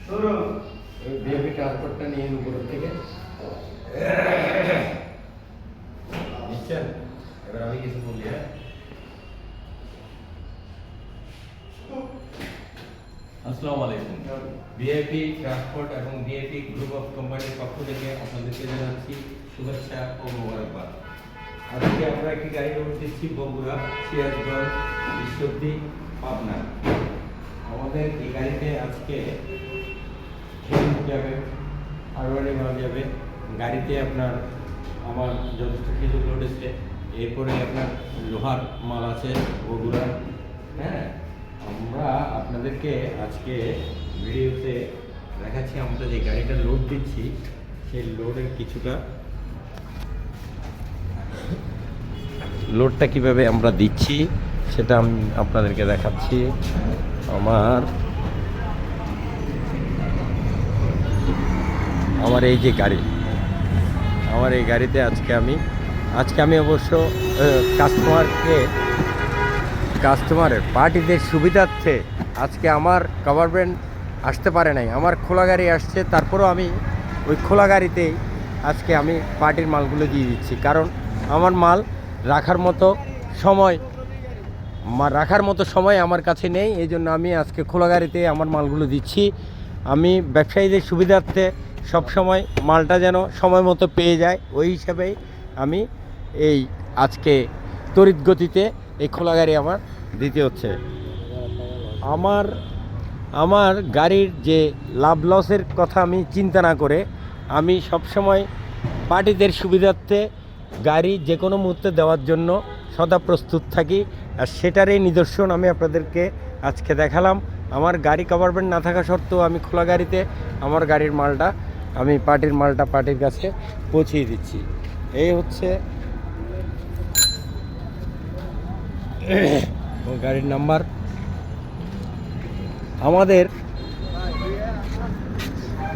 BAP ট্রান্সপোর্টটা নিয়ে উপর থেকে নিচ্ছেন। এবার আমি কিছু বলি। হ্যাঁ, আসসালামু আলাইকুম। বিএপি ট্রান্সপোর্ট এবং বিএপি গ্রুপ অফ কোম্পানির পক্ষ থেকে আপনাদেরকে জানাচ্ছি শুভেচ্ছা ও মোবারকবাদ। আজকে আমরা একটি গাড়ি লোড দিচ্ছি বগুড়া, সিরাজগঞ্জ, ঈশ্বরদী, পাবনা। আমাদের এই গাড়িতে আজকে যাবে, আরবারি মাল যাবে। গাড়িতে আপনার আমার যথেষ্ট খেজুর লোড এসছে। এরপরে আপনার লোহার মাল আছে বগুড়া। হ্যাঁ, আমরা আপনাদেরকে আজকে ভিডিওতে দেখাচ্ছি আমরা যে গাড়িটা লোড দিচ্ছি সেই লোডের কিছুটা লোডটা কিভাবে আমরা দিচ্ছি সেটা আমি আপনাদেরকে দেখাচ্ছি। আমার এই যে গাড়ি, আমার এই গাড়িতে আজকে আমি অবশ্য কাস্টমারের পার্টিদের সুবিধার্থে আজকে আমার গভর্নমেন্ট আসতে পারে নাই, আমার খোলা গাড়ি আসছে। তারপরেও আমি ওই খোলা গাড়িতেই আজকে আমি পার্টির মালগুলো দিয়ে দিচ্ছি, কারণ আমার মাল রাখার মতো সময় আমার কাছে নেই। এই জন্য আমি আজকে খোলা গাড়িতে আমার মালগুলো দিচ্ছি। আমি ব্যবসায়ীদের সুবিধার্থে সব সময় মালটা যেন সময় মতো পেয়ে যায়, ওই হিসাবেই আমি এই আজকে তড়িৎ গতিতে এই খোলা গাড়ি আমার দিতে হচ্ছে। আমার গাড়ির যে লাভ লসের কথা আমি চিন্তা না করে আমি সবসময় পার্টিদের সুবিধার্থে গাড়ি যে কোনো মুহূর্তে দেওয়ার জন্য সদা প্রস্তুত থাকি। আর সেটারই নিদর্শন আমি আপনাদেরকে আজকে দেখালাম। আমার গাড়ি গভর্নমেন্ট না থাকা সত্ত্বেও আমি খোলা গাড়িতে আমার গাড়ির মালটা পার্টির কাছে পৌঁছিয়ে দিচ্ছি। এই হচ্ছে গাড়ির নাম্বার। আমাদের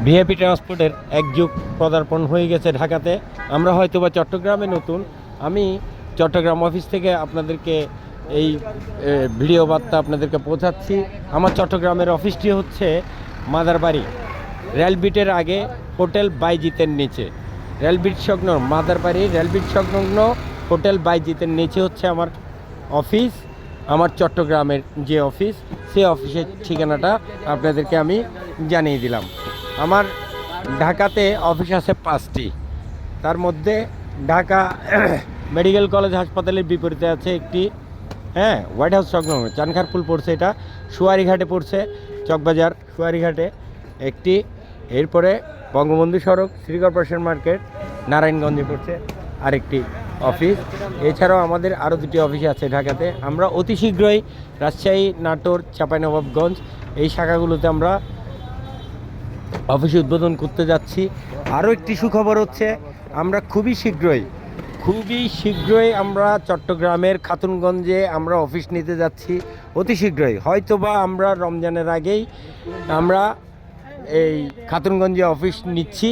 ভিআইপি ট্রান্সপোর্টের এক যুগ পদার্পণ হয়ে গেছে ঢাকাতে। আমরা হয়তো বা চট্টগ্রামে নতুন। আমি চট্টগ্রাম অফিস থেকে আপনাদেরকে এই ভিডিও বার্তা আপনাদেরকে পৌঁছাচ্ছি। আমার চট্টগ্রামের অফিসটি হচ্ছে মাদারবাড়ি, রেলবিটের আগে হোটেল বাইজিতের নিচে। রেলবিট সংলগ্ন মাদারবাড়ি, রেলবিট সংলগ্ন হোটেল বাইজিতের নিচে হচ্ছে আমার অফিস। আমার চট্টগ্রামের যে অফিস, সেই অফিসের ঠিকানাটা আপনাদেরকে আমি জানিয়ে দিলাম। আমার ঢাকাতে অফিস আছে 5টি, তার মধ্যে ঢাকা মেডিকেল কলেজ হাসপাতালের বিপরীতে আছে একটি, হ্যাঁ, হোয়াইট হাউস সংলগ্ন চানখারপুল পড়ছে, এটা সুয়ারিঘাটে পড়ছে, চকবাজার সুয়ারিঘাটে একটি। এরপরে বঙ্গবন্ধু সড়ক, সিটি কর্পোরেশন মার্কেট, নারায়ণগঞ্জে পড়ছে আরেকটি অফিস। এছাড়াও আমাদের আরও 2টি অফিস আছে ঢাকাতে। আমরা অতি শীঘ্রই রাজশাহী, নাটোর, চাঁপাইনবাবগঞ্জ এই শাখাগুলোতে আমরা অফিস উদ্বোধন করতে যাচ্ছি। আরও একটি সুখবর হচ্ছে আমরা খুবই শীঘ্রই আমরা চট্টগ্রামের খাতুনগঞ্জে আমরা অফিস নিতে যাচ্ছি। অতি শীঘ্রই, হয়তোবা আমরা রমজানের আগেই আমরা এই খাতুনগঞ্জে অফিস নিচ্ছি।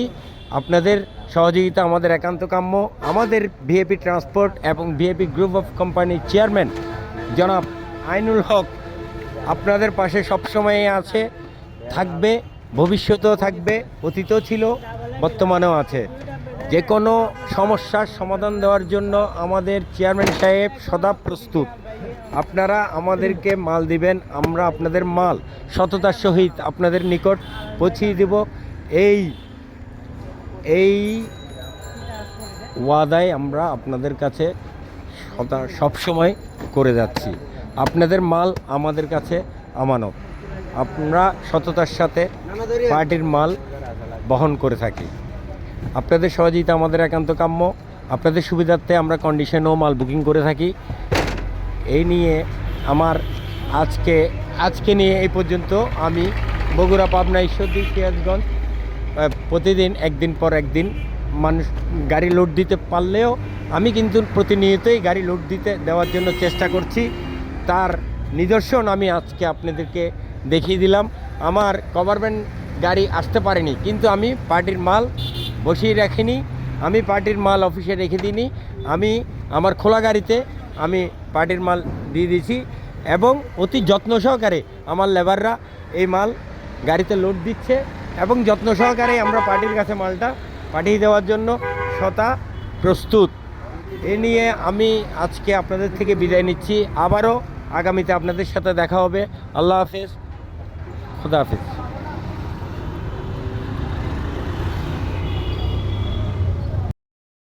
আপনাদের সহযোগিতা আমাদের একান্ত কাম্য। আমাদের ভিআইপি ট্রান্সপোর্ট এবং ভিআইপি গ্রুপ অফ কোম্পানির চেয়ারম্যান জনাব আইনুল হক আপনাদের পাশে সবসময় আছে, থাকবে, ভবিষ্যতেও থাকবে, অতীতও ছিল, বর্তমানেও আছে। যে কোনো সমস্যার সমাধান দেওয়ার জন্য আমাদের চেয়ারম্যান সাহেব সদা প্রস্তুত। আপনারা আমাদেরকে মাল দিবেন, আমরা আপনাদের মাল সততার সহিত আপনাদের নিকট পৌঁছিয়ে দেব। এই ওয়াদায় আমরা আপনাদের কাছে সবসময় করে যাচ্ছি। আপনাদের মাল আমাদের কাছে আমানত, আমরা সততার সাথে পার্টির মাল বহন করে থাকি। আপনাদের সহযোগিতা আমাদের একান্ত কাম্য। আপনাদের সুবিধার্থে আমরা কন্ডিশনও মাল বুকিং করে থাকি। এই নিয়ে আমার আজকে নিয়ে এই পর্যন্ত। আমি বগুড়া, পাবনা, ঈশ্বরদী, সিরাজগঞ্জ প্রতিদিন একদিন পর একদিন মানুষ গাড়ি লোড দিতে পারলেও আমি কিন্তু প্রতিনিয়তই গাড়ি লোড দেওয়ার জন্য চেষ্টা করছি। তার নিদর্শন আমি আজকে আপনাদেরকে দেখিয়ে দিলাম। আমার গভর্নমেন্ট গাড়ি আসতে পারেনি, কিন্তু আমি পার্টির মাল বসিয়ে রাখিনি, আমি পার্টির মাল অফিসে রেখে দিইনি। আমি আমার খোলা গাড়িতে আমি পার্টির মাল দিয়ে দিয়েছি এবং অতি যত্ন সহকারে আমার লেবাররা এই মাল গাড়িতে লোড দিচ্ছে এবং যত্ন সহকারে আমরা পার্টির কাছে মালটা পাঠিয়ে দেওয়ার জন্য সদা প্রস্তুত। এ নিয়ে আমি আজকে আপনাদের থেকে বিদায় নিচ্ছি। আবারও আগামীতে আপনাদের সাথে দেখা হবে। আল্লাহ হাফেজ, খুদা হাফেজ।